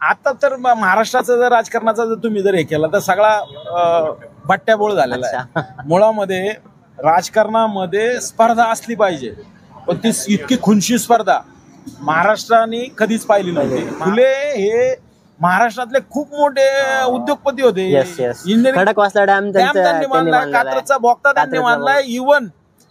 आता तर महाराष्ट्राचा जर राजकारणाचा जर तुम्ही जर हे केला तर सगळा भट्ट्याबोळ झालेला आहे. मुळामध्ये राजकारणामध्ये स्पर्धा असली पाहिजे, पण ती इतकी खुनशी स्पर्धा महाराष्ट्राने कधीच पाहिली नव्हती. फुले हे महाराष्ट्रातले खूप मोठे उद्योगपती होते. त्यांनी मानलाय, कात्रजचा बोगदा त्यांनी मानलाय. इव्हन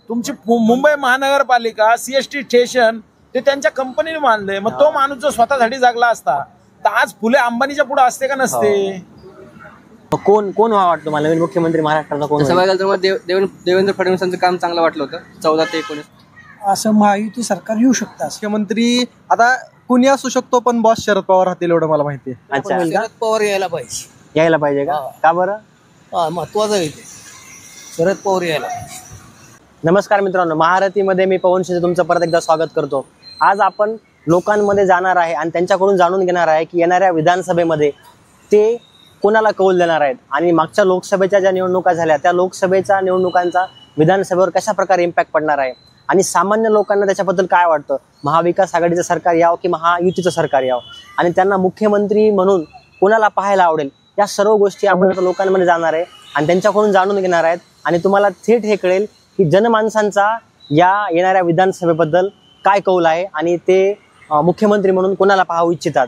तुमची मुंबई महानगरपालिका, सीएसटी स्टेशन ते त्यांच्या कंपनीने मानले. मग तो माणूस जो स्वतःसाठी जागला असता तर आज फुले अंबानीच्या पुढे असते का नसते? कोण वाटतं मला नवीन मुख्यमंत्री महाराष्ट्राचा? कोण देवेंद्र फडणवीसांचं काम चांगलं वाटलं होतं 14 ते 19. असं महायुती सरकार येऊ शकतं. मुख्यमंत्री आता कुणी असू शकतो, पण बॉस शरद पवार राहतील एवढं मला माहिती आहे. अच्छा, शरद पवार यायला पाहिजे का बरं? महत्वाचं आहे ते, शरद पवार यायला पाहिजे. नमस्कार मित्रांनो, महारथीमध्ये मी पवन शिंदे तुमचं परत एकदा स्वागत करतो. आज आपण लोकांमध्ये जाणार आहे आणि त्यांच्याकडून जाणून घेणार आहे की येणाऱ्या विधानसभेमध्ये ते कोणाला कौल देणार आहेत आणि मागच्या लोकसभेच्या ज्या निवडणुका झाल्या त्या लोकसभेच्या निवडणुकांचा विधानसभेवर कशा प्रकारे इम्पॅक्ट पडणार आहे आणि सामान्य लोकांना त्याच्याबद्दल काय वाटतं. महाविकास आघाडीचं सरकार यावं की महायुतीचं सरकार यावं आणि त्यांना मुख्यमंत्री म्हणून कोणाला पाहायला आवडेल, या सर्व गोष्टी आपण आता लोकांमध्ये जाणार आहे आणि त्यांच्याकडून जाणून घेणार आहेत आणि तुम्हाला थेट हे कळेल की जनमानसांचा या येणाऱ्या विधानसभेबद्दल काय कौल आहे आणि ते मुख्यमंत्री म्हणून कोणाला पाहावू इच्छितात.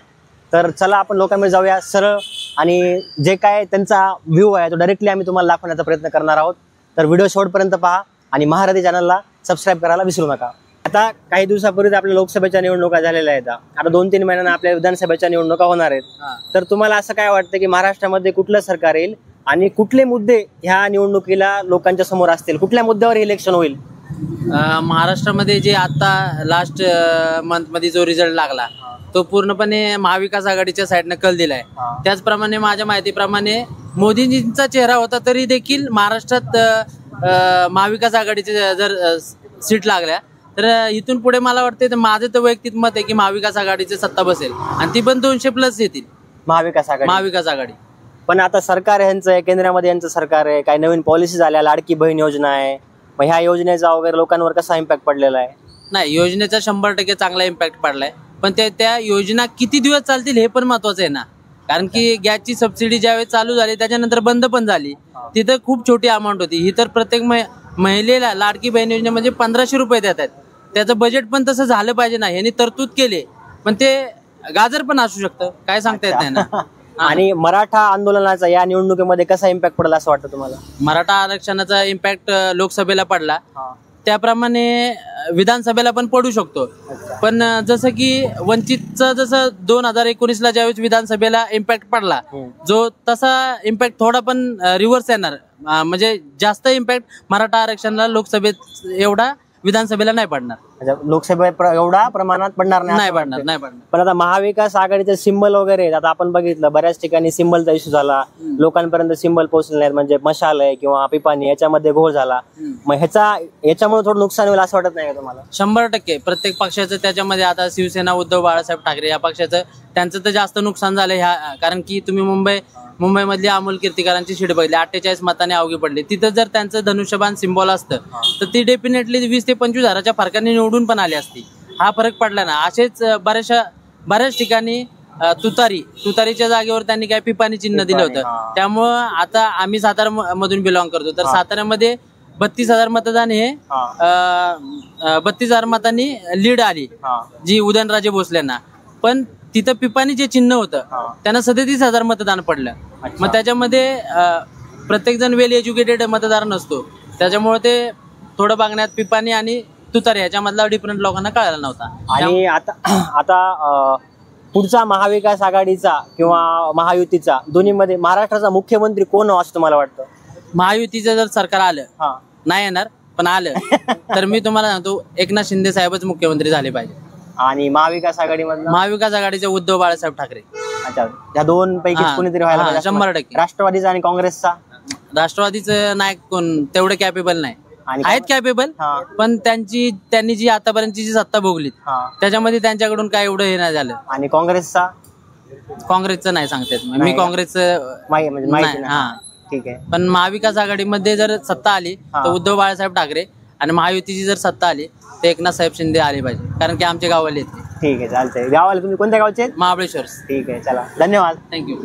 तर चला आपण लोकांमध्ये जाऊया सरळ आणि जे काय त्यांचा व्ह्यू आहे तो डायरेक्टली आम्ही तुम्हाला दाखवण्याचा प्रयत्न करणार आहोत. तर व्हिडिओ शेवटपर्यंत पहा आणि महारथी चॅनलला सबस्क्राईब करायला विसरू नका. आता काही दिवसापूर्वी आपल्या लोकसभेच्या निवडणुका झालेल्या आहेत. आता 2-3 महिन्यांना आपल्या विधानसभेच्या निवडणुका होणार आहेत. तर तुम्हाला असं काय वाटतं की महाराष्ट्रामध्ये कुठलं सरकार येईल आणि कुठले मुद्दे ह्या निवडणुकीला लोकांच्या समोर असतील? कुठल्या मुद्द्यावर इलेक्शन होईल? महाराष्ट्रामध्ये जे आता लास्ट मंथ मध्ये जो रिझल्ट लागला तो पूर्णपणे महाविकास आघाडीच्या साईडने कल दिलाय. त्याचप्रमाणे माझ्या माहितीप्रमाणे मोदीजींचा चेहरा होता तरी देखील महाराष्ट्रात महाविकास आघाडीचे जर सीट लागल्या तर इथून पुढे मला वाटतं, माझं तर वैयक्तिक मत आहे की महाविकास आघाडीची सत्ता बसेल आणि ती पण 200+ येतील महाविकास आघाडी. पण आता सरकार यांचं आहे, केंद्रामध्ये यांचं सरकार आहे, काही नवीन पॉलिसी झाल्या, लाडकी बहीण योजना आहे. मग ह्या योजनेचा वगैरे लोकांवर कसा इम्पॅक्ट पडलेला आहे? नाही, योजनेचा 100% चांगला इम्पॅक्ट पडलाय, पण त्या योजना किती दिवस चालतील हे पण महत्वाचं आहे ना. कारण की गॅसची सबसिडी ज्यावेळेस चालू झाली त्याच्यानंतर बंद पण झाली. तिथं खूप छोटी अमाऊंट होती. ही तर प्रत्येक महिलेला लाडकी बहीण योजना म्हणजे 1500 रुपये देत आहेत. त्याचं बजेट पण तसं झालं पाहिजे ना, यांनी तरतूद केले, पण ते गाजर पण असू शकतं, काय सांगता येत नाही ना. आणि मराठा आंदोलनाचा या निवडणुकीमध्ये कसा इम्पॅक्ट पडला असं वाटतं तुम्हाला? मराठा आरक्षणाचा इम्पॅक्ट लोकसभेला पडला त्याप्रमाणे विधानसभेला पण पडू शकतो. पण जसं की वंचितचं जसं 2019ला ज्यावेळेस विधानसभेला इम्पॅक्ट पडला, जो तसा इम्पॅक्ट थोडा पण रिव्हर्स येणार, म्हणजे जास्त इम्पॅक्ट मराठा आरक्षणाला लोकसभेत एवढा विधानसभेला नाही पडणार. लोकसभेत एवढा प्रमाणात पडणार नाही पडणार. पण आता महाविकास आघाडीचे सिंबल वगैरे आता आपण बघितलं बऱ्याच ठिकाणी सिंबलचा इश्यू झाला, लोकांपर्यंत सिंबल पोहोचले नाहीत, म्हणजे मशाल आहे किंवा पिपाणी याच्यामध्ये घोळ झाला. मग याच्यामुळे थोडं नुकसान होईल असं वाटत नाही का तुम्हाला? 100% प्रत्येक पक्षाचं त्याच्यामध्ये, आता शिवसेना उद्धव बाळासाहेब ठाकरे या पक्षाचं त्यांचं तर जास्त नुकसान झालं ह्या. कारण की तुम्ही मुंबईमधली अमोल कीर्तिकरांची सीट बघितली, 48 मतांनी अवघी पडली. तिथं जर त्यांचं धनुष्यबाण सिंबॉल असतं तर ती डेफिनेटली 20 ते 25 हजाराच्या फरकाने निवडून पण आली असती. हा फरक पडला ना. असेच बऱ्याच ठिकाणी तुतारीच्या जागेवर त्यांनी काय पिपाणी चिन्ह दिलं होतं. त्यामुळं आता आम्ही सातारा मधून बिलॉंग करतो, तर साताऱ्यामध्ये 32,000 मतदान हे 32,000 मतांनी लीड आली जी उदयनराजे भोसलेंना. पण तिथं पिपाणी जे चिन्ह होतं त्यांना 37,000 मतदान पडलं. मग त्याच्यामध्ये प्रत्येक जण वेल एज्युकेटेड मतदार नसतो, त्याच्यामुळे ते थोडं बघण्यात पिपाणी आणि तुतारी ह्याच्यामधला डिफरंट लोकांना कळायला नव्हता. आणि आता पुढचा महाविकास आघाडीचा किंवा महायुतीचा दोन्हीमध्ये महाराष्ट्राचा मुख्यमंत्री कोण असं तुम्हाला वाटतं? महायुतीचं जर सरकार आलं, नाही येणार पण आलं तर मी तुम्हाला सांगतो एकनाथ शिंदे साहेबच मुख्यमंत्री झाले पाहिजे. आणि महाविकास आघाडीचे उद्धव बाळासाहेब ठाकरे. अच्छा, या दोन पैकी कोणीतरी व्हायला पाहिजे. 100%. राष्ट्रवादीचा आणि काँग्रेसचा? राष्ट्रवादीचं नायक कोण तेवढे कॅपेबल नाही, आहेत कॅपेबल, पण त्यांनी जी आतापर्यंतची जी सत्ता भोगली त्याच्यामध्ये त्यांच्याकडून काय एवढं हे नाही झालं. आणि काँग्रेसचं नाही सांगता येत मी. काँग्रेसचं ठीक आहे. पण महाविकास आघाडीमध्ये जर सत्ता आली तर उद्धव बाळासाहेब ठाकरे आणि महायुतीची जर सत्ता आली तर एकनाथ साहेब शिंदे आले पाहिजे, कारण की आमचे गावाले आहेत. ठीक आहे, चालतंय. गावाला तुम्ही कोणत्या गावचे आहेत? महाबळेश्वर. ठीक आहे, चला धन्यवाद. थँक्यू.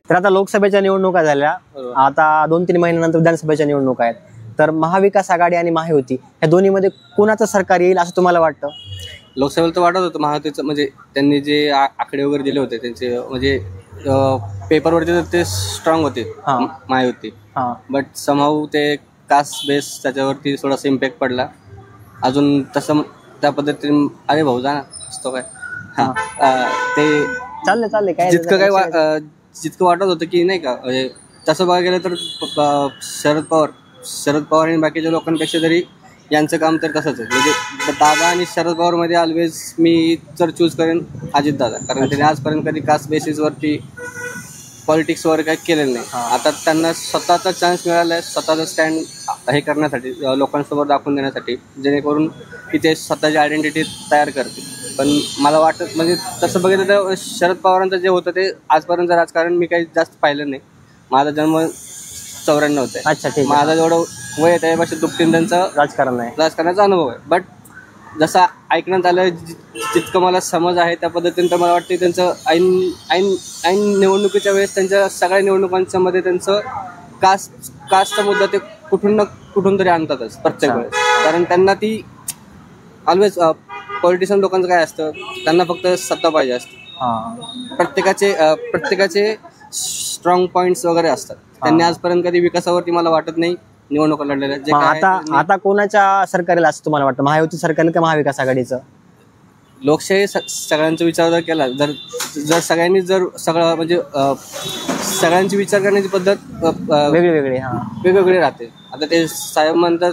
तर आता लोकसभेच्या निवडणुका झाल्या, आता 2-3 महिन्यानंतर विधानसभेच्या निवडणुका आहेत. तर महाविकास आघाडी आणि महायुती या दोन्हीमध्ये कोणाचं सरकार येईल असं तुम्हाला वाटतं? लोकसभेला तर वाटत होतं महायुतीचं, म्हणजे त्यांनी जे आकडे वगैरे दिले होते त्यांचे, म्हणजे पेपरवरती तर ते स्ट्रॉंग होते महायुती. बट समहाऊ ते कास्ट बेस त्याच्यावरती थोडासा इम्पॅक्ट पडला. अजून तसं त्या पद्धतीने अरे भाऊ जा ना असतो काय ते चाललंय काय जितकं वाटत होतं की नाही का, म्हणजे तसं बघायला गेलं तर शरद पवार आणि बाकीच्या लोकांपेक्षा तरी यांचं काम तर तसंच आहे. म्हणजे दादा आणि शरद पवार मध्ये ऑलवेज मी तर चूज करेन अजित दादा, कारण त्यांनी आजपर्यंत कधी कास्ट बेसिसवरती पॉलिटिक्स वगैरे काही केलेलं नाही. आता त्यांना स्वतःचा चान्स मिळाला आहे, स्वतःचा स्टँड हे करण्यासाठी, लोकांसमोर दाखवून देण्यासाठी, जेणेकरून की ते स्वतःची आयडेंटिटी तयार करतील. पण मला वाटत म्हणजे तसं बघितलं तर शरद पवारांचं जे होतं ते आजपर्यंत राजकारण मी काही जास्त पाहिलं नाही. माझा जन्म 94 आहे. अच्छा, ठीक. माझा जेवढं वय आहे त्यापेक्षा दुपटीन त्यांचा राजकारणाचा अनुभव आहे. बट जसं ऐकण्यात आलं, जितकं मला समज आहे त्या पद्धतीने तर मला वाटतं त्यांचं ऐन निवडणुकीच्या वेळेस त्यांच्या सगळ्या निवडणुकांच्या मध्ये त्यांचं कास्टचा मुद्दा ते कुठून तरी आणतातच प्रत्येक वेळेस. कारण त्यांना ती ऑलवेज पॉलिटिशियन लोकांचं काय असतं, त्यांना फक्त सत्ता पाहिजे असते. प्रत्येकाचे स्ट्रॉंग पॉइंट्स वगैरे असतात. त्यांनी आजपर्यंत कधी विकासावरती मला वाटत नाही निवडणुका लढलेल्या. आता कोणाच्या सरकारला असं तुम्हाला वाटतं, महायुती सरकारला का महाविकास आघाडीचं? लोकशाही सगळ्यांचा विचार जर केला, जर सगळ्यांनी जर सगळं म्हणजे सगळ्यांची विचार करण्याची पद्धत वेगवेगळी राहते. आता ते साहेब म्हणतात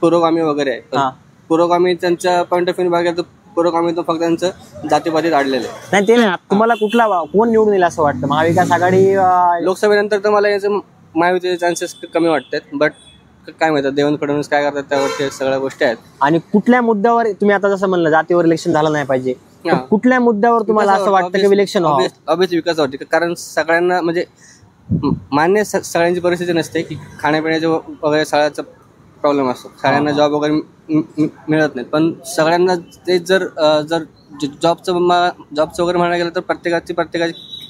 पुरोगामी वगैरे आहे, पुरोगामी त्यांच्या पॉईंट ऑफ व्ह्यू बघायला तर पुरोगामी तर फक्त त्यांचं जातीपातीत अडलेलं आहे. नाही ते नाही, तुम्हाला कोण निवडून येईल असं वाटतं? महाविकास आघाडी लोकसभेनंतर तर मला याचं महायुतीचे चान्सेस कमी वाटतात. बट काय माहिती देवेंद्र फडणवीस काय करतात त्यावरती सगळ्या गोष्टी आहेत. आणि कुठल्या मुद्द्यावर तुम्ही आता जसं म्हणलं जातीवर इलेक्शन झालं नाही पाहिजे, कुठल्या मुद्द्यावर तुम्हाला असं वाटतं की इलेक्शन ऑब्वियसली विकासावरती? कारण सगळ्यांना म्हणजे मान्य सगळ्यांची परिस्थिती नसते की खाण्यापिण्याचे वगैरे सगळ्याचा प्रॉब्लेम असतो, सगळ्यांना जॉब वगैरे मिळत नाही. पण सगळ्यांना ते जर जॉबचं वगैरे म्हणायला गेलं तर प्रत्येकाची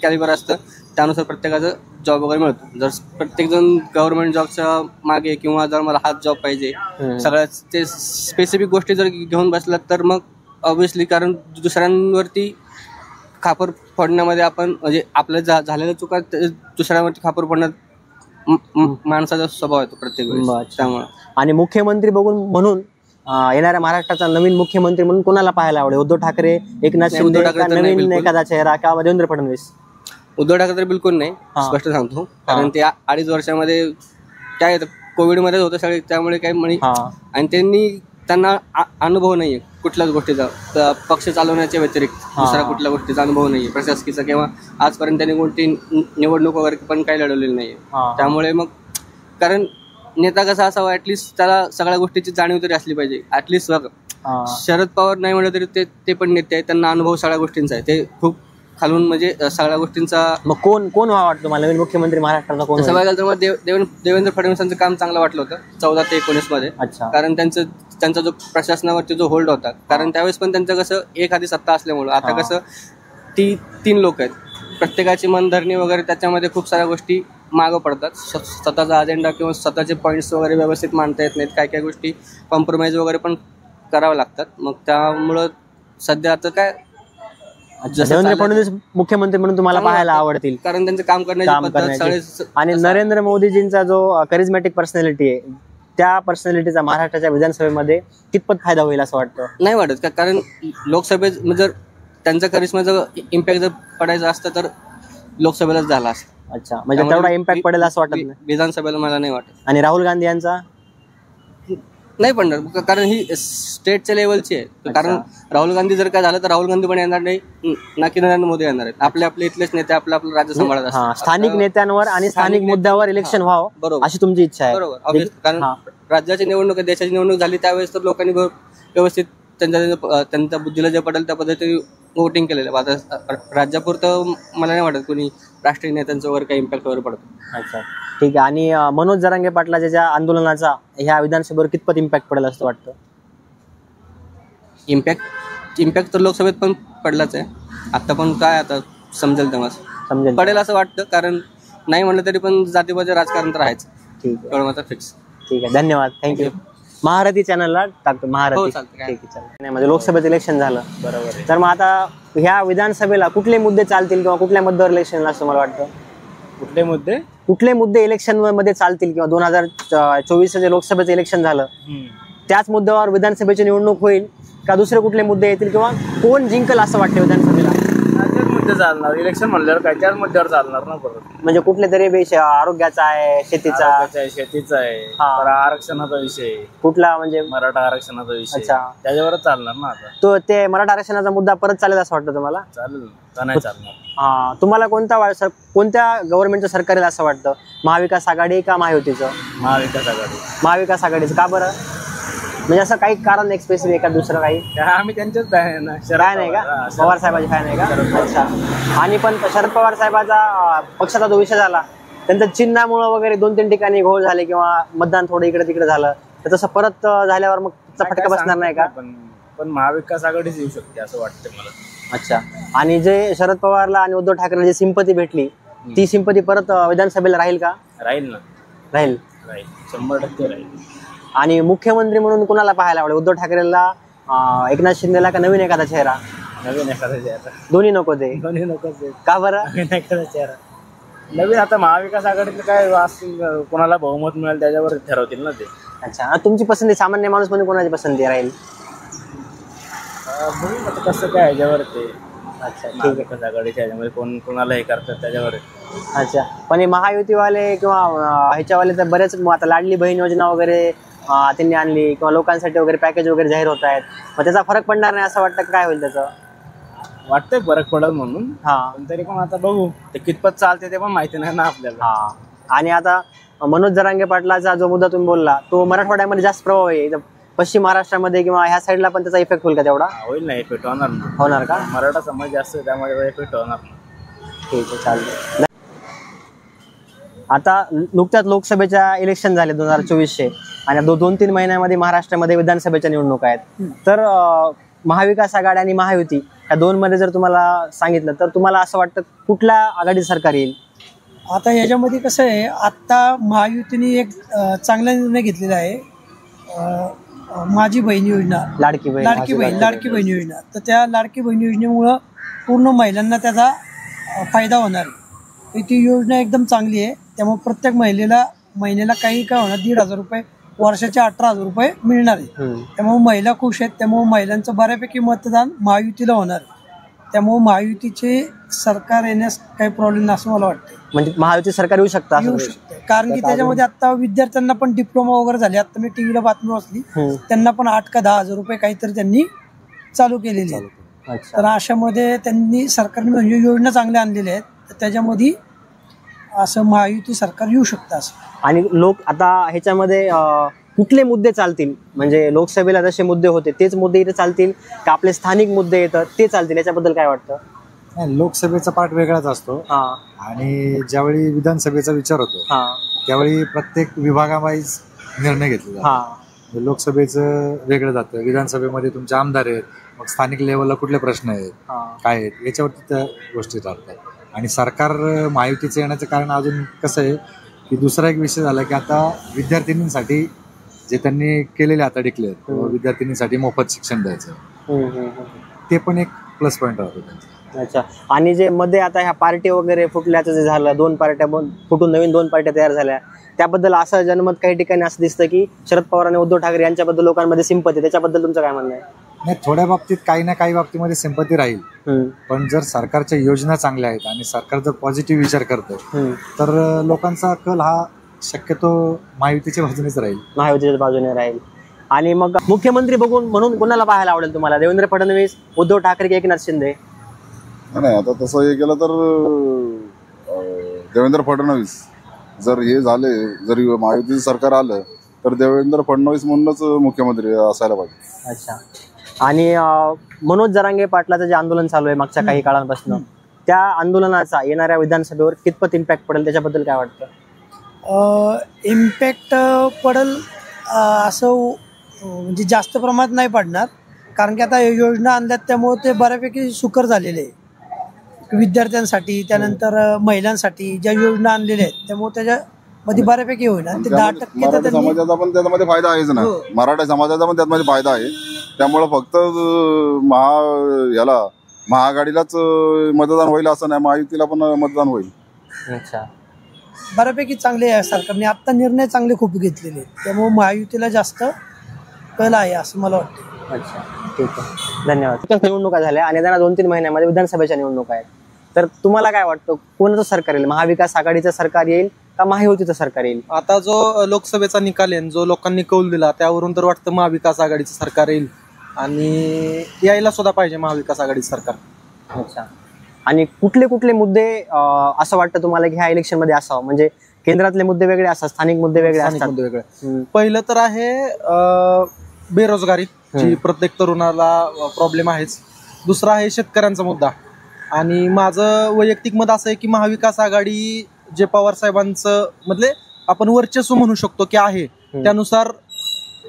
कॅलिबर असतं, त्यानुसार प्रत्येकाचं जॉब वगैरे मिळतो. जर प्रत्येकजण गव्हर्नमेंट जॉबच्या मागे किंवा जर मला हाच जॉब पाहिजे सगळ्याच ते स्पेसिफिक गोष्टी जर घेऊन बसलात तर मग ऑब्व्हियसली, कारण दुसऱ्यांवरती खापर फोडण्यामध्ये आपण म्हणजे आपल्या झालेल्या चुका दुसऱ्यांवरती खापर फोडण्यात माणसाचा स्वभाव येतो प्रत्येक वेळेस. त्यामुळे आणि मुख्यमंत्री म्हणून येणाऱ्या महाराष्ट्राचा नवीन मुख्यमंत्री म्हणून कोणाला पाहायला आवडेल? उद्धव ठाकरे, एकनाथ शिंदे, नवीन एखादा चेहरा का देवेंद्र फडणवीस? उद्धव ठाकरे तर बिलकुल नाही, स्पष्ट सांगतो. कारण ते 2.5 वर्षामध्ये काय कोविडमध्येच होतं सगळे, त्यामुळे काही म्हणे. आणि त्यांना अनुभव नाहीये कुठल्याच गोष्टीचा, पक्ष चालवण्याच्या व्यतिरिक्त दुसऱ्या कुठल्या गोष्टीचा अनुभव नाहीये प्रशासकीचा, किंवा आजपर्यंत त्यांनी कोणती निवडणूक वगैरे पण काही लढवलेली नाहीये. त्यामुळे मग कारण नेता कसा असावा, ऍटलिस्ट त्याला सगळ्या गोष्टीची जाणीव तरी असली पाहिजे. ऍटलिस्ट शरद पवार नाही म्हणलं तरी ते पण नेते आहेत, त्यांना अनुभव सगळ्या गोष्टींचा आहे, ते खूप खालून म्हणजे सगळ्या गोष्टींचा. मग कोण वाटतो मला नवीन मुख्यमंत्री महाराष्ट्राचा? कोण तसं बघायला तर मला देवेंद्र फडणवीसांचं काम चांगलं वाटलं होतं 14 ते 19 मध्ये. कारण त्यांचा जो प्रशासनावरती जो होल्ड होता, कारण त्यावेळेस पण त्यांचं कसं एखादी सत्ता असल्यामुळं, आता कसं 3 लोक आहेत, प्रत्येकाची मनधरणी वगैरे त्याच्यामध्ये खूप साऱ्या गोष्टी मागं पडतात. स्वतःचा अजेंडा किंवा स्वतःचे पॉईंट्स वगैरे व्यवस्थित मांडता येत नाहीत, काय गोष्टी कॉम्प्रोमाइज वगैरे पण कराव्या लागतात. मग त्यामुळं सध्या आता काय देवेंद्र फडणवीस मुख्यमंत्री म्हणून तुम्हाला पाहायला आवडतील, कारण त्यांचं काम करण्याची. आणि नरेंद्र मोदीजींचा जो करिझमॅटिक पर्सनॅलिटी आहे, त्या पर्सनॅलिटीचा महाराष्ट्राच्या विधानसभेमध्ये कितपत फायदा होईल असं वाटतं? नाही वाटत का, कारण लोकसभेत जर त्यांचा करिश्माचा इम्पॅक्ट जर पडायचा असतं तर लोकसभेलाच झाला असतं. अच्छा, म्हणजे तेवढा इम्पॅक्ट पडेल असं वाटत नाही विधानसभेला? मला नाही वाटत. आणि राहुल गांधी यांचा नाही पडणार, कारण ही स्टेटच्या लेवलची आहे. कारण राहुल गांधी जर काय झालं तर राहुल गांधी पण येणार नाही, ना की नरेंद्र मोदी येणार आहेत. आपले इथलेच नेते आपलं राज्य सांभाळत असतात. स्थानिक नेत्यांवर आणि स्थानिक मुद्द्यावर इलेक्शन व्हावं बरोबर, अशी तुमची इच्छा आहे? बरोबर. कारण राज्याची निवडणूक, देशाची निवडणूक झाली त्यावेळेस तर लोकांनी व्यवस्थित त्यांच्या बुद्धीला जे पडेल त्या पद्धतीने वोटिंग केलेलं. आता राज्यापुरतं मला नाही वाटत कोणी राष्ट्रीय नेत्यांचं वगैरे काही इम्पॅक्ट वगैरे पडतो. अच्छा, ठीक आहे. आणि मनोज जरांगे पाटलाच्या ज्या आंदोलनाचा ह्या विधानसभेवर कितपत इम्पॅक्ट पडेल असं वाटतं? इम्पॅक्ट तर लोकसभेत पण पडलाच आहे. आता पण काय आता समजेल तेव्हा समजेल पडेल असं वाटतं, कारण नाही म्हणलं तरी पण जातीबाजी राजकारण तर आहेच. ठीक आहे. एवढं मात्र फिक्स. ठीक आहे, धन्यवाद, थँक्यू. महारथी चॅनलला टाकतो हो, महारथी. चालतं, काय ठीक आहे, चालेल. नाही, म्हणजे लोकसभेत इलेक्शन झालं बरोबर आहे. तर मग आता ह्या विधानसभेला कुठले मुद्दे चालतील किंवा कुठल्या मुद्द्यावर इलेक्शन असं मला वाटतं? कुठले मुद्दे इलेक्शन मध्ये चालतील किंवा 2024 जे लोकसभेचं इलेक्शन झालं त्याच मुद्द्यावर विधानसभेची निवडणूक होईल का दुसरे कुठले मुद्दे येतील किंवा कोण जिंकल असं वाटतं विधानसभेला? त्याच मुद्दे चालणार, इलेक्शन म्हणल्यावर काय त्याच मुद्द्यावर चालणार ना. परत म्हणजे कुठले तरी विषय आरोग्याचा आहे, शेतीचा, आरोग्याचा आहे, शेतीचा आहे, हा. परत आरक्षणाचा विषय आहे, कुठला म्हणजे मराठा आरक्षणाचा विषय आहे. अच्छा. त्याच्यावरच चालणार ना आता. तो ते मराठा आरक्षणाचा मुद्दा परत चालेल असं वाटतं तुम्हाला? चालेल का नाही चालणार? तुम्हाला कोणत्या गव्हर्नमेंटचं सरकार येईल असं वाटतं? महाविकास आघाडी का महायुतीचं? महाविकास आघाडी. महाविकास आघाडीचं का बरं? म्हणजे असं काही कारण एक स्पेसिफिक का दुसरं काही आम्ही त्यांच्याच फॅन आहे ना. काय नाही का? पवार साहेबांचे फॅन आहे का? अच्छा. आणि पण शरद पवार साहेबाचा पक्षाचा जो विषय झाला त्यांचं चिन्हामुळे वगैरे 2-3 ठिकाणी घोळ झाले किंवा मतदान थोडं इकडे तिकडे झालं तर तसं परत झाल्यावर मग त्याचा फटका बसणार नाही का? पण महाविकास आघाडीच येऊ शकते असं वाटतं मला. अच्छा. आणि जे शरद पवारला आणि उद्धव ठाकरेला जी सिंपती भेटली ती सिंपती परत विधानसभेला राहील का? राहील ना. राहील 100% राहील. आणि मुख्यमंत्री म्हणून कुणाला पाहायला आवडेल? उद्धव ठाकरेला, एकनाथ शिंदेला का नवीन एखादा चेहरा? नवीन एखादा चेहरा. दोन्ही नको ते? दोन्ही नकोच आहे. का बरं? नवीन एखादा चेहरा. नवीन आता महाविकास आघाडीतलं काय कोणाला बहुमत मिळेल त्याच्यावर ठरवतील ना ते. अच्छा. तुमची पसंती सामान्य माणूस म्हणून कोणाची पसंती राहील? बघू आता कसं काय ह्याच्यावर ते. अच्छा, ठीक आहे. महाविकास आघाडीच्या ह्याच्यामध्ये कोण कोणाला हे करतात त्याच्यावर. अच्छा. पण हे महायुतीवाले किंवा ह्याच्यावाले तर बरेच आता लाडली बहीण योजना वगैरे त्यांनी आणली किंवा लोकांसाठी वगैरे पॅकेज वगैरे जाहीर होत आहेत, मग त्याचा फरक पडणार नाही असं वाटतं? काय होईल त्याचं? वाटतंय फरक पडल म्हणून. हा. पण तरी पण आता बघू ते कितपत चालते ते पण माहिती नाही ना आपल्याला. हा. आणि आता मनोज जरांगे पाटलाचा जो मुद्दा तुम्ही बोलला तो मराठवाड्यामध्ये जास्त प्रभाव आहे, पश्चिम महाराष्ट्रामध्ये किंवा ह्या साईडला पण त्याचा इफेक्ट होईल का तेवढा? होईल ना, इफेक्ट होणार ना. होणार का? मराठा समाज जास्त आहे त्यामुळे इफेक्ट होणार ना. ठीक आहे, चालतंय. आता नुकत्याच लोकसभेच्या इलेक्शन झाले 2024चे आणि 2-3 महिन्यामध्ये महाराष्ट्रामध्ये विधानसभेच्या निवडणुका आहेत. तर महाविकास आघाडी आणि महायुती या दोनमध्ये जर तुम्हाला सांगितलं तर तुम्हाला असं वाटतं कुठल्या आघाडीचं सरकार येईल? आता याच्यामध्ये कसं आहे, आत्ता महायुतीने एक चांगला निर्णय घेतलेला आहे. माझी बहीण योजना, लाडकी बहीण योजना. तर त्या लाडकी बहीण योजनेमुळं पूर्ण महिलांना त्याचा फायदा होणार आहे. ती योजना एकदम चांगली आहे. त्यामुळे प्रत्येक महिन्याला काही काय होणार, 1,500 रुपये, वर्षाचे 18,000 रुपये मिळणार आहे. त्यामुळे महिला खुश आहेत. त्यामुळे महिलांचं बऱ्यापैकी मतदान महायुतीला होणार आहे. त्यामुळे महायुतीचे सरकार येण्यास काही प्रॉब्लेम नाही असं मला वाटतं. म्हणजे महायुती सरकार येऊ शकतं? येऊ शकते, कारण की त्याच्यामध्ये आता विद्यार्थ्यांना पण डिप्लोमा वगैरे झाले. आता मी टीव्हीला बातमी वाचली, त्यांना पण 8 का 10,000 रुपये काहीतरी त्यांनी चालू केलेली आहे. तर अशामध्ये त्यांनी सरकारने म्हणजे योजना चांगल्या आणलेल्या आहेत. तर त्याच्यामध्ये असं महायुती सरकार येऊ शकतं असं. आणि लोक आता ह्याच्यामध्ये कुठले मुद्दे चालतील? म्हणजे लोकसभेला जसे मुद्दे होते तेच मुद्दे इथे चालतील का आपले स्थानिक मुद्दे येतात ते चालतील? याच्याबद्दल काय वाटतं? लोकसभेचा पार्ट वेगळाच असतो आणि ज्यावेळी विधानसभेचा विचार होतो त्यावेळी प्रत्येक विभागावाईज निर्णय घेतले जातात. लोकसभेचं वेगळं जातं, विधानसभेमध्ये तुमचे आमदार आहेत, मग स्थानिक लेवलला कुठले प्रश्न आहेत, काय आहेत, याच्यावरती त्या गोष्टी चालतात. आणि सरकार महायुतीचं येण्याचं कारण अजून कसं आहे की दुसरा एक विषय झाला की आता विद्यार्थिनींसाठी जे त्यांनी केलेले आता डिक्लेअर विद्यार्थिनींसाठी मोफत शिक्षण द्यायचं, ते पण एक प्लस पॉईंट राहतो त्यांचा. अच्छा. आणि जे मध्ये आता ह्या पार्टी वगैरे फुटल्याचं जे झालं, 2 पार्ट्या फुटून नवीन 2 पार्ट्या तयार झाल्या, त्याबद्दल असं जनमत काही ठिकाणी असं दिसतं की शरद पवार आणि उद्धव ठाकरे यांच्याबद्दल लोकांमध्ये सिंपती, त्याच्याबद्दल तुमचं काय म्हणणं आहे? नाही, थोड्या बाबतीत काही ना काही बाबतीमध्ये सिंपती राहील, पण जर सरकारच्या योजना चांगल्या आहेत आणि सरकार जर पॉझिटिव्ह विचार करतं तर लोकांचा कल हा शक्यतो महायुतीच्या बाजूनेच राहील. महायुतीच्या बाजूने राहील. आणि मग मुख्यमंत्री बघून म्हणून कोणाला पाहायला आवडेल तुम्हाला? देवेंद्र फडणवीस, उद्धव ठाकरे की एकनाथ शिंदे? नाही, आता तसं हे केलं तर देवेंद्र फडणवीस जर हे झाले, जरी महायुतीचं सरकार आलं तर देवेंद्र फडणवीस म्हणूनच मुख्यमंत्री असायला पाहिजे. अच्छा. आणि मनोज जरांगे पाटलाचं जे आंदोलन चालू आहे मागच्या काही काळांपासून, त्या आंदोलनाचा येणाऱ्या विधानसभेवर कितपत इम्पॅक्ट पडेल त्याच्याबद्दल काय वाटतं? इम्पॅक्ट पडेल असं म्हणजे जास्त प्रमाणात नाही पडणार, कारण की आता योजना आणल्यात त्यामुळे ते बऱ्यापैकी सुकर झालेले आहे विद्यार्थ्यांसाठी, त्यानंतर महिलांसाठी ज्या योजना आणलेल्या आहेत त्यामुळे त्याच्यामध्ये बऱ्यापैकी होईल आणि ते 10% मराठा समाजाचा पण त्यामध्ये फायदा आहेच ना. मराठा समाजाचा पण त्यामध्ये फायदा आहे. त्यामुळे फक्त महाआघाडीलाच मतदान होईल असं नाही, महायुतीला पण मतदान होईल. अच्छा, बऱ्यापैकी चांगले आहे सरकारने आता निर्णय चांगले खूप घेतलेले आहेत, त्यामुळे महायुतीला जास्त कल आहे असं मला वाटतं. अच्छा, ठीक आहे, धन्यवाद. निवडणुका झाल्या आणि त्यांना 2-3 महिन्यामध्ये विधानसभेच्या निवडणुका आहेत, तर तुम्हाला काय वाटतं कोणाचं सरकार येईल? महाविकास आघाडीचं सरकार येईल का महायुतीचं सरकार येईल? आता जो लोकसभेचा निकाल आहे, जो लोकांनी कौल दिला त्यावरून तर वाटतं महाविकास आघाडीचं सरकार येईल आणि यायला सुद्धा पाहिजे महाविकास आघाडीचं सरकार. अच्छा, आणि कुठले कुठले मुद्दे असं वाटतं तुम्हाला की ह्या इलेक्शन मध्ये असावं? म्हणजे केंद्रातले मुद्दे वेगळे असतात, स्थानिक मुद्दे वेगळे असतात. पहिलं तर आहे बेरोजगारी, जी प्रत्येक तरुणाला प्रॉब्लेम आहेच. दुसरा आहे शेतकऱ्यांचा मुद्दा. आणि माझं वैयक्तिक मत असं आहे की महाविकास आघाडी जे पवार साहेबांचं मधले आपण वर्चस्व म्हणू शकतो की आहे, त्यानुसार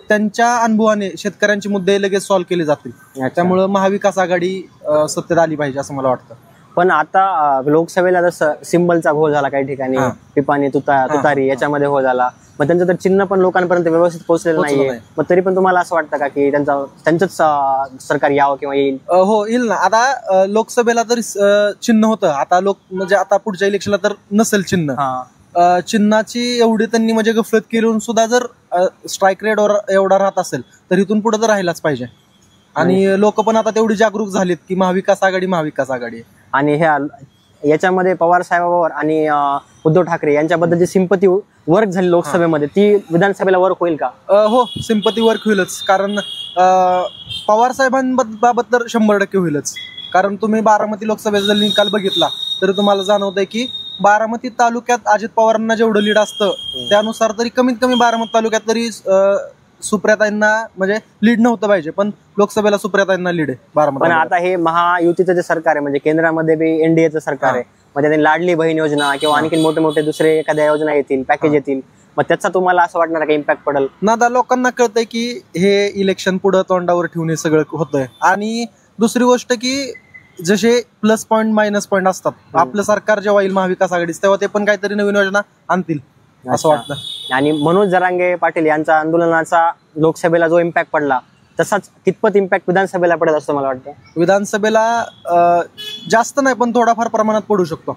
त्यांच्या अनुभवाने शेतकऱ्यांचे मुद्दे लगेच सॉल्व्ह केले जातील. त्यामुळे महाविकास आघाडी सत्तेत आली पाहिजे असं मला वाटतं. पण आता लोकसभेला जसं सिंबलचा घोळ झाला काही ठिकाणी, पिपाणी तुतारी याच्यामध्ये घोळ झाला, मग त्यांचं तर चिन्ह पण लोकांपर्यंत व्यवस्थित पोहोचलेलं नाहीये. मग तरी पण तुम्हाला असं वाटतं का की त्यांचंच सरकार यावं किंवा येईल? हो, येईल ना. आता लोकसभेला तरी चिन्ह होतं, आता म्हणजे आता पुढच्या इलेक्शनला तर नसेल चिन्ह. चिन्हाची एवढी त्यांनी म्हणजे गफलत केली सुद्धा जर स्ट्राईक रेट एवढा राहत असेल तर इथून पुढे तर राहिलाच पाहिजे. आणि लोक पण आता तेवढी जागरूक झालीत की महाविकास आघाडी. आणि याच्यामध्ये पवार साहेबांवर आणि उद्धव ठाकरे यांच्याबद्दल जी सिंपती वर्क झाली लोकसभेमध्ये ती विधानसभेला वर्क होईल का? हो, सिंपती वर्क होईलच. कारण पवार साहेबांबाबत तर 100% होईलच. कारण तुम्ही बारामती लोकसभेचा जर निकाल बघितला तर तुम्हाला जाणवतंय की बारामती तालुक्यात अजित पवारांना जेवढं लीड असतं त्यानुसार तरी कमीत कमी बारामती तालुक्यात तरी सुप्रियाताईंना म्हणजे लीड नव्हतं पाहिजे, पण लोकसभेला सुप्रियाताईंना लीड आहे बारामती. पण आता हे महायुतीचं जे सरकार आहे म्हणजे केंद्रामध्ये बी एनडीएचं सरकार आहे, मग त्याने लाडली बहीण योजना किंवा आणखी मोठे मोठे दुसरे एखाद्या योजना येतील, पॅकेज येतील, मग त्याचा तुम्हाला असं वाटणार का इम्पॅक्ट पडेल? ना, आता लोकांना कळतंय की हे इलेक्शन पुढे तोंडावर ठेवून हे सगळं होतंय. आणि दुसरी गोष्ट की जसे प्लस पॉईंट मायनस पॉईंट असतात, आपलं सरकार जेव्हा येईल महाविकास आघाडीच तेव्हा ते पण काहीतरी नवीन योजना आणतील असं वाटतं. आणि मनोज जरांगे पाटील यांच्या आंदोलनाचा लोकसभेला जो इम्पॅक्ट पडला तसाच कितपत इम्पॅक्ट विधानसभेला पडेल असं मला वाटतं? विधानसभेला जास्त नाही पण थोडाफार प्रमाणात पडू शकतो.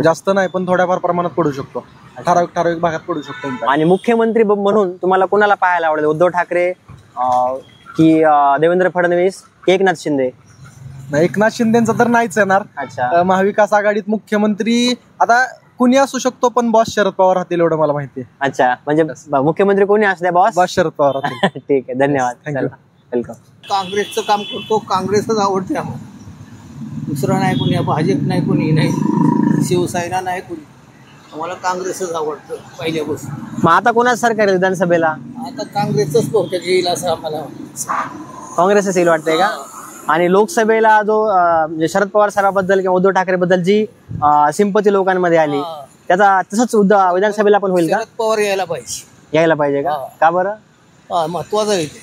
जास्त नाही पण थोड्याफार प्रमाणात पडू शकतो, ठराविक भागात पडू शकतो. आणि मुख्यमंत्री म्हणून तुम्हाला कोणाला पाहायला आवडेल? उद्धव ठाकरे की देवेंद्र फडणवीस की एकनाथ शिंदे? एकनाथ शिंदेचा तर नाहीच येणार. अच्छा, महाविकास आघाडीत मुख्यमंत्री आता कुणी असू शकतो पण बॉस शरद पवार राहतील एवढं मला माहिती आहे. अच्छा, म्हणजे मुख्यमंत्री कोणी असू द्या, बॉस शरद पवार राहतील. ठीक आहे, धन्यवाद, थँक्यू, वेलकम. काँग्रेसचं काम करतो, काँग्रेसच आवडते आम्हाला. दुसरं नाही कोणी, भाजप नाही कोणी, नाही शिवसेना नाही कोणी, आम्हाला काँग्रेसच आवडतं पहिल्यापासून. मग आता कोणाचं सरकार आहे विधानसभेला? आता काँग्रेसच बहुतेक येईल असं आम्हाला वाटतं. काँग्रेसच येईल वाटतंय का? आणि लोकसभेला जो म्हणजे शरद पवार साहेबांबद्दल किंवा उद्धव ठाकरे बद्दल जी सिंपती लोकांमध्ये आली त्याचा तसंच विधानसभेला पण होईल का? शरद पवार यायला पाहिजे का? का बरं? महत्वाचं आहे ते,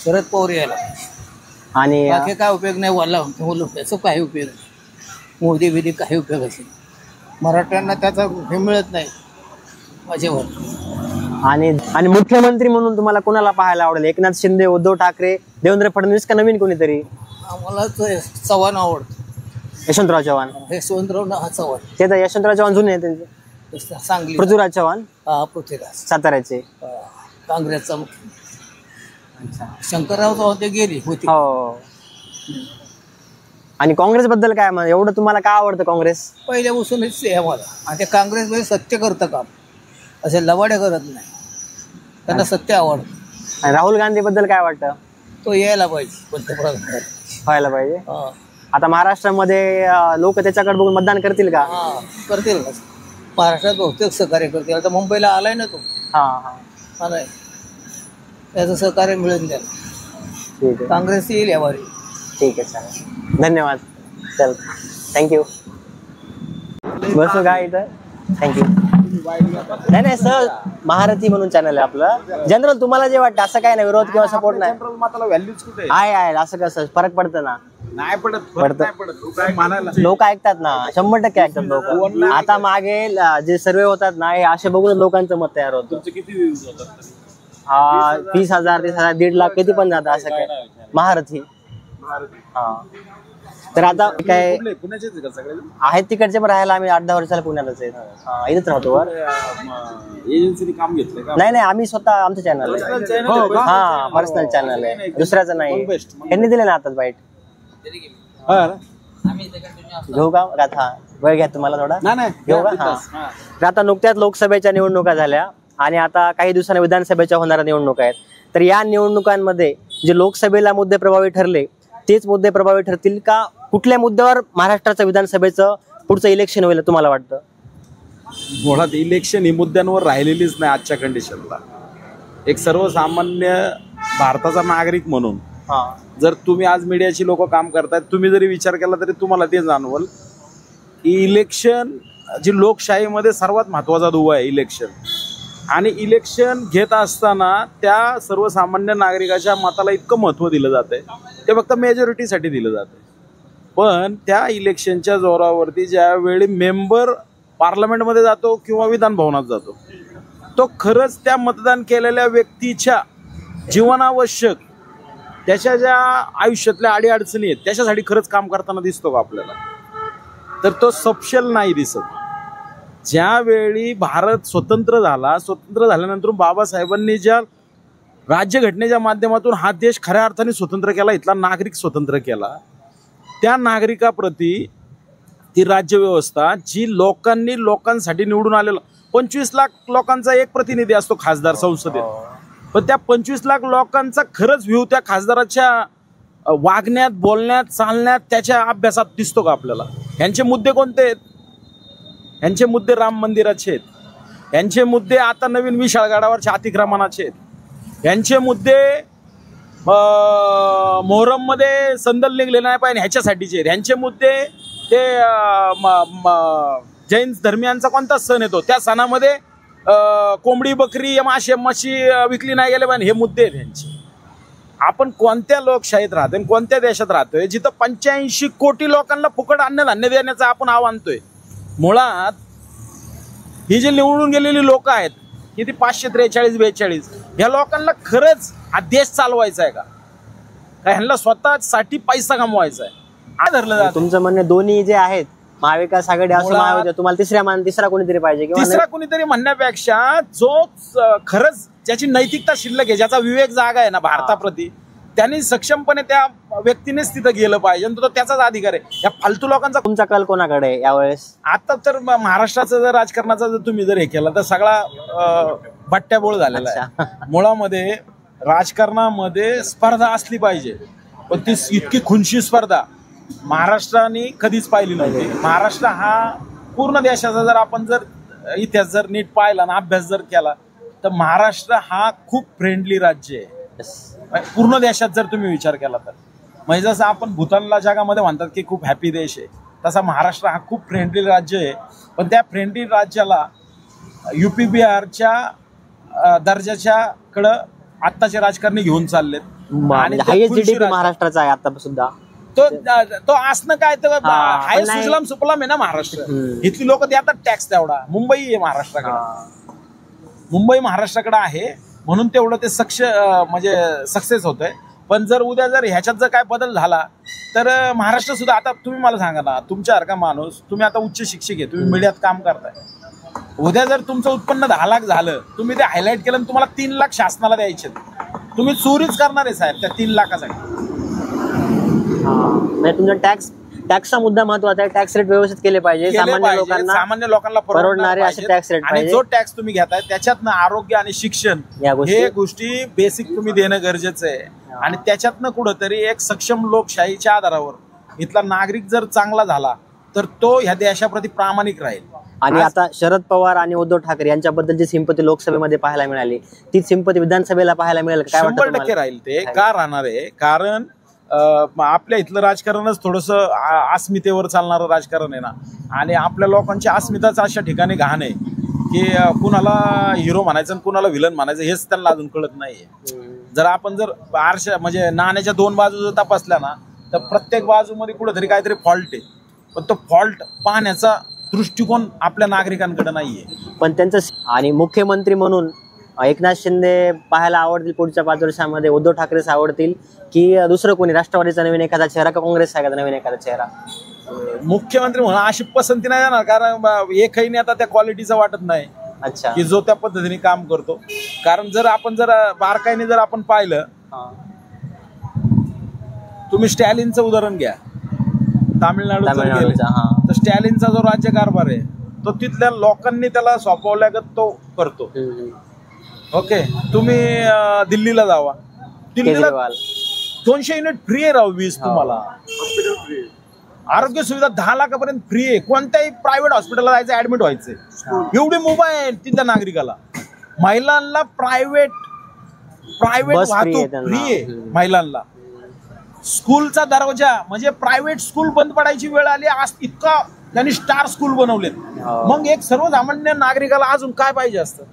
शरद पवार यायला पाहिजे. आणि बाकी काय उपयोग नाही, वाला त्याचा काही उपयोग नाही, मोदी बिदी काही उपयोग असेल, मराठ्यांना त्याचा हे मिळत नाही माझ्यावर. आणि मुख्यमंत्री म्हणून तुम्हाला कोणाला पाहायला आवडेल? एकनाथ शिंदे, उद्धव ठाकरे, देवेंद्र फडणवीस का नवीन कोणीतरी? आम्हाला चव्हाण आवडतं, यशवंतराव चव्हाण. यशवंतराव चव्हाण, ते तर यशवंतराव चव्हाण जुने त्यांचे. सांगली पृथ्वीराज चव्हाण, पृथ्वीराज साताऱ्याचे, काँग्रेसचा मुख्य. शंकरराव चव्हाण ते गेली होती. हो. आणि काँग्रेस बद्दल काय मग एवढं तुम्हाला काय आवडतं? काँग्रेस पहिल्यापासूनच आहे आम्हाला. आणि ते काँग्रेसमध्ये सत्य करतं काम, असे लवाडे करत नाही, त्यांना सत्य आवडतं. आणि राहुल गांधी बद्दल काय वाटतं? तो यायला पाहिजे, पंतप्रधान व्हायला पाहिजे. आता महाराष्ट्रामध्ये लोक त्याच्याकडे बघून मतदान करतील का? करतील. महाराष्ट्रात बहुतेक सहकार्य करतील. आता मुंबईला आलाय ना तो, आलाय, त्याचं सहकार्य मिळून द्या. ठीक आहे, काँग्रेस येईल यावारी. ठीक आहे, चालेल, धन्यवाद. चल, थँक्यू. बसू का इथं? थँक्यू. नाही नाही सहज महारथी म्हणून चॅनल आहे आपलं. जनरल तुम्हाला जे वाटतं असं काय नाही, विरोध किंवा सपोर्ट नाही जनरल माताला व्हॅल्यूच कुठे आहे असं कसं फरक पडतं ना. नाही पडत, फरक नाही पडत. तू काय म्हणायला लोक ऐकतात ना, 100% ऐकतात लोक. आता मागे जे सर्वे होतात ना, हे असे बघून लोकांचं मत तयार होतं. तुमचे किती व्ह्यूज होतात? 20,000 30,000 1.5 लाख किती पण जातं असं काय. महारथी हा. तर आता काय पुण्याचेच का सगळे? आहेत तिकडचे, पण राहायला आम्ही 8-10 वर्षाला पुण्यातच आहे. इथेच राहतो वर. एजन्सीने काम घेतलंय का? नाही नाही, आम्ही स्वतः आमचं चॅनल आहे. हा पर्सनल चॅनल आहे, दुसऱ्याचं नाही. यांनी दिले ना आताच बाईट. घेऊ का गाथा? वेळ घ्या तुम्हाला थोडा. घेऊ का? हा. तर आता नुकत्याच लोकसभेच्या निवडणुका झाल्या आणि आता काही दिवसांनी विधानसभेच्या होणाऱ्या निवडणुका आहेत. तर या निवडणुकांमध्ये जे लोकसभेला मुद्दे प्रभावी ठरले तेच मुद्दे प्रभावी ठरतील का? कुठल्या मुद्द्यावर महाराष्ट्राचं विधानसभेचं पुढचं इलेक्शन होईल तुम्हाला वाटतं? मुळात इलेक्शन ही मुद्द्यांवर राहिलेलीच नाही आजच्या कंडिशनला. एक सर्वसामान्य भारताचा नागरिक म्हणून जर तुम्ही आज मीडियाची लोक काम करतायत, तुम्ही जरी विचार केला तरी तुम्हाला ते जाणवल की इलेक्शन जी लोकशाहीमध्ये सर्वात महत्वाचा दुवा आहे इलेक्शन. आणि इलेक्शन घेत असताना त्या सर्वसामान्य नागरिकाच्या मताला इतकं महत्त्व दिलं जातंय, ते फक्त मेजॉरिटीसाठी दिलं जातंय. पण त्या इलेक्शनच्या जोरावरती ज्यावेळी मेंबर पार्लमेंटमध्ये जातो किंवा विधान भवनात जातो, तो खरंच त्या मतदान केलेल्या व्यक्तीच्या जीवनावश्यक त्याच्या ज्या आयुष्यातल्या अडीअडचणी आहेत त्याच्यासाठी खरंच काम करताना दिसतो का आपल्याला? तर तो सपशेल नाही दिसत. ज्यावेळी भारत स्वतंत्र झाला, स्वतंत्र झाल्यानंतर बाबासाहेबांनी ज्या राज्यघटनेच्या माध्यमातून हा देश खऱ्या अर्थाने स्वतंत्र केला, इथला नागरिक स्वतंत्र केला, त्या नागरिकाप्रती ती राज्यव्यवस्था जी लोकांसाठी निवडून आलेला 25 लाख लोकांचा एक प्रतिनिधी असतो खासदार संसदेत, पण त्या 25 लाख लोकांचा खरंच व्ह्यू त्या खासदाराच्या वागण्यात, बोलण्यात, चालण्यात, त्याच्या अभ्यासात दिसतो का आपल्याला? यांचे मुद्दे कोणते आहेत? यांचे मुद्दे राम मंदिराचे आहेत, यांचे मुद्दे आता नवीन विशाळगडावरच्या अतिक्रमणाचे आहेत, यांचे मुद्दे मोहरम मध्ये संदल निघले नाही पाहिजे ह्याच्यासाठीचे आहेत, यांचे मुद्दे ते जैन धर्मियांचा कोणता सण येतो त्या सणामध्ये कोंबडी बकरी मासे मच्छी विकली नाही गेले पाहिजे, हे मुद्दे आहेत यांचे. आपण कोणत्या लोकशाहीत राहतोय, कोणत्या देशात राहतोय जिथं 85 कोटी लोकांना फुकट अन्नधान्य देण्याचं आपण आव्हान आणतोय? मुळात ही जी निवडून गेलेली लोक आहेत, किती 543-42, या लोकांना खरंच हा देश चालवायचा आहे का? ह्यांना स्वतःसाठी पैसा कमवायचा आहे? धरलं जातं. तुमचं म्हणणं दोन्ही जे आहेत महाविकास आघाडी असं महाविकास, तुम्हाला तिसरा कोणीतरी पाहिजे किंवा तिसरा कोणीतरी म्हणण्यापेक्षा जो खरंच ज्याची नैतिकता शिल्लक आहे, ज्याचा विवेक जागा आहे ना भारताप्रती, त्यांनी सक्षमपणे त्या व्यक्तीनेच तिथं गेलं पाहिजे, तो त्याचाच अधिकार आहे. या फालतू लोकांचा तुमचा कल कोणाकडे आहे यावेळेस? आता तर महाराष्ट्राचा जर राजकारणाचा जर तुम्ही जर हे केलं तर सगळा बट्ट्याबोळ झालेला आहे. मुळामध्ये राजकारणामध्ये स्पर्धा असली पाहिजे, पण ती इतकी खुनशी स्पर्धा महाराष्ट्राने कधीच पाहिली नव्हती. महाराष्ट्र हा पूर्ण देशाचा जर आपण जर इतिहास जर नीट पाहिला ना, अभ्यास जर केला, तर महाराष्ट्र हा खूप फ्रेंडली राज्य आहे पूर्ण देशात जर तुम्ही विचार केला तर. म्हणजे जसं आपण भूतानला जगामध्ये म्हणतात की खूप हॅपी देश आहे, तसा महाराष्ट्र हा खूप फ्रेंडली राज्य आहे. पण त्या फ्रेंडली राज्याला UP बिहारच्या दर्जाच्या कडं आत्ताचे राजकारणी घेऊन चाललेत. आणि GDP महाराष्ट्राचा आहे आता सुद्धा. तो असणं काय तर हाय सुजलाम सुफलाम आहे ना महाराष्ट्र. इथली लोक देतात टॅक्स तेवढा. मुंबई आहे महाराष्ट्राकडे, मुंबई महाराष्ट्राकडे आहे म्हणून तेवढं ते म्हणजे सक्सेस होतंय. पण जर उद्या जर ह्याच्यात जर काय बदल झाला तर महाराष्ट्र सुद्धा, आता तुम्ही मला सांगा ना, तुमच्यासारखा माणूस, तुम्ही आता उच्च शिक्षक आहे, तुम्ही मीडियात काम करताय, उद्या जर तुमचं उत्पन्न 10 लाख झालं, तुम्ही ते हायलाईट केलं, तुम्हाला 3 लाख शासनाला द्यायचे, तुम्ही चोरीच करणार आहे साहेब त्या 3 लाखासाठी. तुमचा टॅक्सचा मुद्दा महत्वाचा आहे. टॅक्स रेट व्यवस्थित केले पाहिजे, सामान्य लोकांना परवडणारे असे टॅक्स रेट आणि जो टॅक्स तुम्ही घेताय त्याच्यातनं आरोग्य आणि शिक्षण हे गोष्टी बेसिक तुम्ही देणं गरजेचं आहे. आणि त्याच्यातनं कुठंतरी एक सक्षम लोकशाहीच्या आधारावर इथला नागरिक जर चांगला झाला तर तो ह्या देशाप्रती प्रामाणिक राहील. आणि आता शरद पवार आणि उद्धव ठाकरे यांच्याबद्दल जी सिंपती लोकसभेमध्ये पाहायला मिळाली, तीच सिंपती विधानसभेला पाहायला मिळेल काय? 100% राहील. ते का राहणार आहे? कारण आपल्या इथलं राजकारणच थोडंसं अस्मितेवर चालणारं राजकारण आहे ना, आणि आपल्या लोकांची अस्मिताच अशा ठिकाणी घाण आहे की कुणाला हिरो म्हणायचं आणि कुणाला विलन म्हणायचं हेच त्यांना अजून कळत नाहीये. जर आपण जर आरशा म्हणजे नाण्याच्या दोन बाजू जर तपासल्या ना तर प्रत्येक बाजूमध्ये कुठेतरी काहीतरी फॉल्ट आहे, पण तो फॉल्ट पाहण्याचा दृष्टिकोन आपल्या नागरिकांकडे नाहीये. पण त्यांचं आणि मुख्यमंत्री म्हणून एकनाथ शिंदे पाहायला आवडतील पुढच्या 5 वर्षांमध्ये, उद्धव ठाकरेच आवडतील की दुसरं कोणी, राष्ट्रवादीचा नवीन एखादा चेहरा का काँग्रेस आहे का नवीन एखादा चेहरा? मुख्यमंत्री म्हणून अशी पसंती नाही जाणार, कारण एकही नेता त्या क्वालिटीचा वाटत नाही. अच्छा. की जो त्या पद्धतीने काम करतो. कारण जर आपण बारकाईने जर आपण पाहिलं, तुम्ही स्टॅलिनचं उदाहरण घ्या, तामिळनाडूचा, तर स्टॅलिनचा जो राज्यकारभार आहे तो तिथल्या लोकांनी त्याला सोपवल्यागत तो करतो. ओके, तुम्ही दिल्लीला जावा, दिल्लीला 200 युनिट फ्री आहे राव, वीज तुम्हाला आरोग्य सुविधा 10 लाखापर्यंत फ्री आहे. कोणत्याही प्रायव्हेट हॉस्पिटलला जायचं, ऍडमिट व्हायचंय, एवढी मुभा आहे तिथल्या नागरिकाला. महिलांना प्रायव्हेट वाहतूक फ्री आहे महिलांना. स्कूलचा दर्जा म्हणजे प्रायव्हेट स्कूल बंद पडायची वेळ आली, आज इतका त्यांनी स्टार स्कूल बनवलेत. मग एक सर्वसामान्य नागरिकाला अजून काय पाहिजे असतं?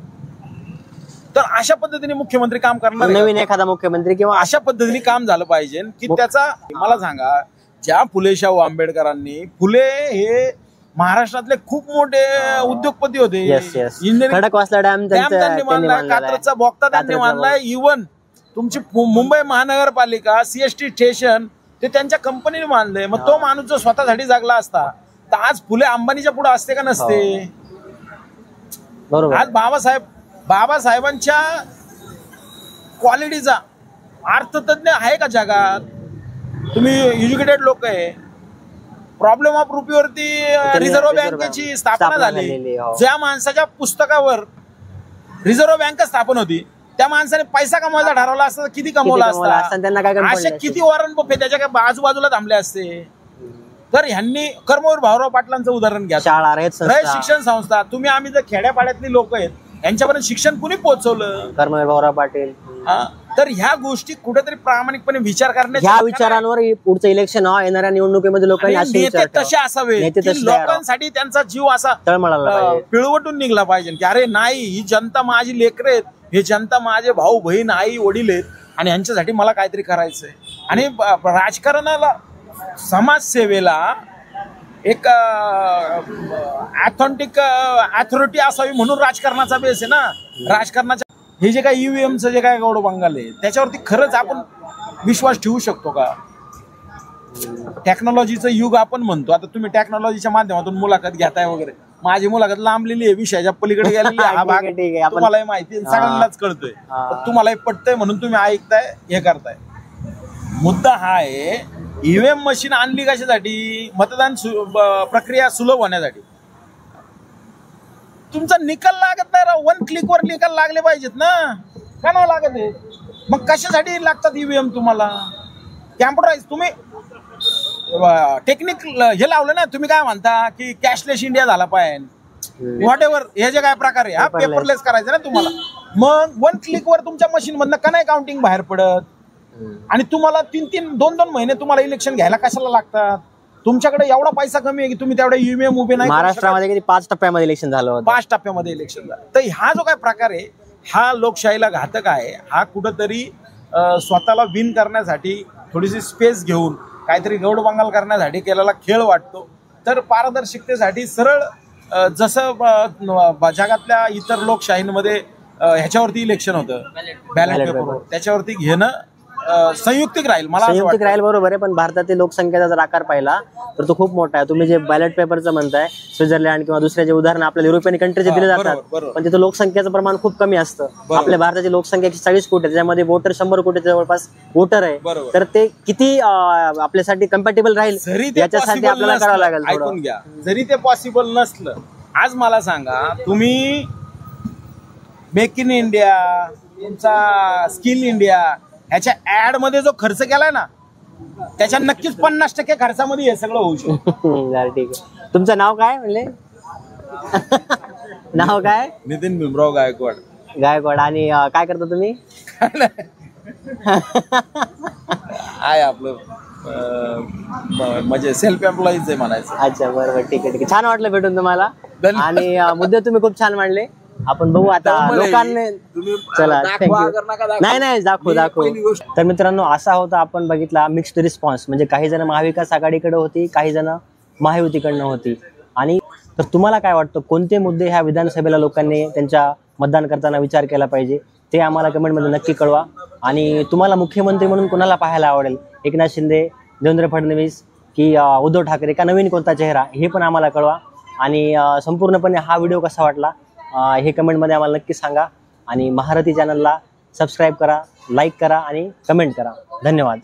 तर अशा पद्धतीने मुख्यमंत्री काम करणार, नवीन एखादा मुख्यमंत्री किंवा अशा पद्धतीने काम झालं पाहिजे की त्याचा. मला सांगा, ज्या फुले शाहू आंबेडकरांनी, फुले हे महाराष्ट्रातले खूप मोठे उद्योगपती होते. खडकवासला डॅम त्यांनी बांधलाय, कात्रजचा बोगदा त्यांनी बांधलाय. इव्हन तुमची मुंबई महानगरपालिका, सीएसटी स्टेशन ते त्यांच्या कंपनीने बांधले. मग तो माणूस जर स्वतःसाठी जागला असता तर आज फुले अंबानीच्या पुढे असते का नसते? बरोबर. आज बाबासाहेबांच्या क्वालिटीचा अर्थतज्ञ आहे का जगात? तुम्ही एज्युकेटेड लोक आहे. प्रॉब्लेम ऑफ रुपीवरती रिझर्व्ह बँकेची स्थापना झाली. ज्या माणसाच्या पुस्तकावर रिझर्व्ह बँक स्थापन होती त्या माणसाने पैसा कमवायचा ठरवला असता, किती कमवला असता? असे किती वॉरन बफे त्याच्या काय आजूबाजूला थांबले असते? तर ह्यांनी कर्मवीर भाऊराव पाटलांचं उदाहरण घ्या, शाळा, रयत शिक्षण संस्था. तुम्ही आम्ही जर खेड्यापाड्यातली लोक आहेत, यांच्यापर्यंत शिक्षण कुणी पोहोचवलं? कर्मवीर भाऊराव पाटील. तर ह्या गोष्टी कुठेतरी प्रामाणिकपणे विचार करण्याच्या, ह्या विचारांवर पुढचं इलेक्शन येणाऱ्या निवडणुकीमध्ये लोकांनी तसे असावे, लोकांसाठी त्यांचा जीव असा पिळवटून निघला पाहिजे की अरे नाही, ही जनता माझी लेकरं आहेत, हे जनता माझे भाऊ बहीण आई वडील आहेत आणि यांच्यासाठी मला काहीतरी करायचंय. आणि राजकारणाला, समाजसेवेला एक ऑथेंटिक अथॉरिटी असावी म्हणून राजकारणाचा बेस आहे ना. राजकारणाच्या हे जे काही ईव्हीएमचं जे काय गौडो बंगाल आहे त्याच्यावरती खरंच आपण विश्वास ठेवू शकतो का? टेक्नॉलॉजीचं युग आपण म्हणतो. आता तुम्ही टेक्नॉलॉजीच्या माध्यमातून मुलाखत घेताय वगैरे, माझी मुलाखत लांबलेली आहे, विषयाच्या पलीकडे गेलेली आहे. हा भाग तुम्हालाही माहिती आहे, सगळ्यांनाच कळतोय, तुम्हालाही पटतंय म्हणून तुम्ही ऐकताय, हे करताय. मुद्दा हा आहे, ईव्हीएम मशीन आणली कशासाठी? मतदान प्रक्रिया सुलभ होण्यासाठी. तुमचा निकाल लागत नाही राव, 1 क्लिकवर निकाल लागले पाहिजेत ना, का नाही लागत आहे? मग कशासाठी लागतात ईव्हीएम तुम्हाला? कॅम्प्युटराइज तुम्ही टेक्निक हे लावलं ना, तुम्ही काय म्हणता की कॅशलेस इंडिया झाला पाहिजे, व्हॉट एव्हर हे जे काय प्रकार आहे, हा पेपरलेस करायचा ना तुम्हाला. मग 1 क्लिकवर तुमच्या मशीन मधनं का नाही काउंटिंग बाहेर पडत? आणि तुम्हाला 2 महिने तुम्हाला इलेक्शन घ्यायला कशाला लागतात? तुमच्याकडे एवढा पैसा कमी आहे की तुम्ही तेवढे ईव्हीएम उभे नाही. महाराष्ट्रामध्ये किती 5 टप्प्यामध्ये इलेक्शन झालं होतं. 5 टप्प्यामध्ये इलेक्शन झालं. तर हा जो काय प्रकार आहे हा लोकशाहीला घातक आहे. हा कुठंतरी स्वतःला विन करण्यासाठी थोडीशी स्पेस घेऊन काहीतरी गौडबंगाल करण्यासाठी केलेला खेळ वाटतो. तर पारदर्शकतेसाठी सरळ जसं जगातल्या इतर लोकशाहींमध्ये ह्याच्यावरती इलेक्शन होतं, बॅलेट पेपरवर, त्याच्यावरती घेणं संयुक्तिक राहील. मला संयुक्तिक राहील, बरोबर आहे. पण भारतातील लोकसंख्येचा जर आकार पाहिला तर तो खूप मोठा आहे. तुम्ही जे बॅलेट पेपरचं म्हणताय, स्वित्झर्लंड किंवा दुसऱ्या जे उदाहरण आपल्याला युरोपियन कंट्रीचे दिले जातात, पण तिथं लोकसंख्येचं प्रमाण खूप कमी असतं. आपल्या भारताची लोकसंख्या 140 कोटी आहे, त्याच्यामध्ये वोटर 100 कोटीच्या जवळपास वोटर आहे. तर ते किती आपल्यासाठी कम्पॅटेबल राहील याच्यासाठी आपल्याला करावं लागेल. ऐकून घ्या, जरी ते पॉसिबल नसलं, आज मला सांगा, तुम्ही मेक इन इंडिया, तुमचा स्किल इंडिया ह्याच्या ऍड मध्ये जो खर्च केलाय ना, त्याच्या नक्कीच 50% खर्चामध्ये हे सगळं होऊ शकतं. ठीक आहे. तुमचं नाव काय म्हणले? नाव काय? नितीन भीमराव गायकवाड. गायकवाड. आणि काय करता तुम्ही? आहे आपलं म्हणजे सेल्फ एम्प्लॉईज आहे म्हणायचं. अच्छा बरोबर, ठीक आहे ठीक आहे. छान वाटलं भेटून तुम्हाला धन्यवाद. आणि मुद्दे तुम्ही खूप छान मांडले. आपण बघू आता लोकांनी. चला नाही नाही दाखवू. तर मित्रांनो, असा होता आपण बघितला मिक्स्ड रिस्पॉन्स. म्हणजे काही जण महाविकास आघाडीकडे होती, काही जण महायुतीकडनं होती. आणि तर तुम्हाला काय वाटतं, कोणते मुद्दे ह्या विधानसभेला लोकांनी त्यांच्या मतदान करताना विचार केला पाहिजे ते आम्हाला कमेंटमध्ये नक्की कळवा. आणि तुम्हाला मुख्यमंत्री म्हणून कोणाला पाहायला आवडेल, एकनाथ शिंदे, देवेंद्र फडणवीस की उद्धव ठाकरे का नवीन कोणता चेहरा, हे पण आम्हाला कळवा. आणि संपूर्णपणे हा व्हिडिओ कसा वाटला हे कमेंटमध्ये आम्हाला नक्की सांगा. आणि महारथी चॅनलला सबस्क्राईब करा, लाईक करा आणि कमेंट करा. धन्यवाद.